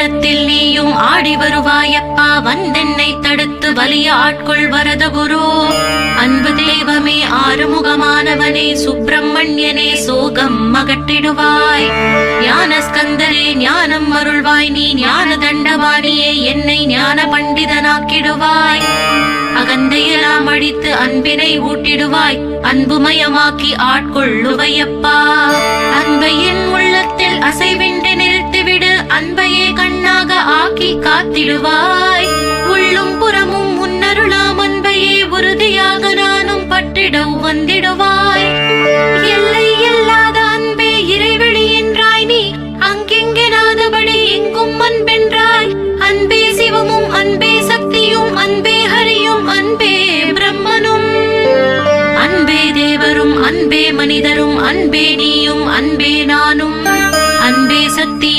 கணத்தில் நீயும் ஆடி வருவாயப்பா, வந்தென்னை தடுத்து வலிய ஆட்கொள் வரத குரு. அன்பு தெய்வமே, ஆறுமுகமானவனே, சுப்பிரமணியனே, சோகம் அகற்றிடுவாய். ஞான ஸ்கந்தரே, ஞானம் அருள்வாய். நீ ஞான தண்டவாணியே, என்னை ஞான பண்டிதனாக்கிடுவாய். அகந்தையெல்லாம் அடித்து அன்பினை ஊட்டிடுவாய். அன்புமயமாக்கி ஆட்கொள்ளுவையப்பா. அன்பையின் உள்ளத்தில் அசைவின்றி நிறுத்திவிடு. அன்பையே கண்ணாக ஆக்கி காத்திடுவாய். உள்ளும் புறமும் முன்னருளாம் அன்பையே உறுதியாக நானும் பற்றிட வந்திடுவாய். எல்லை இல்லாத அன்பே, இறைவெளி என்றாய் நீ. அங்கெங்கெனாதபடி எங்கும் அன்பென்றாய். அன்பே சிவமும், அன்பே சக்தியும், அன்பே ஹரியும், அன்பே பிரம்மனும். அன்பே தேவரும், அன்பே மனிதரும், அன்பே நீயும், அன்பே நானும், அன்பே சக்தி.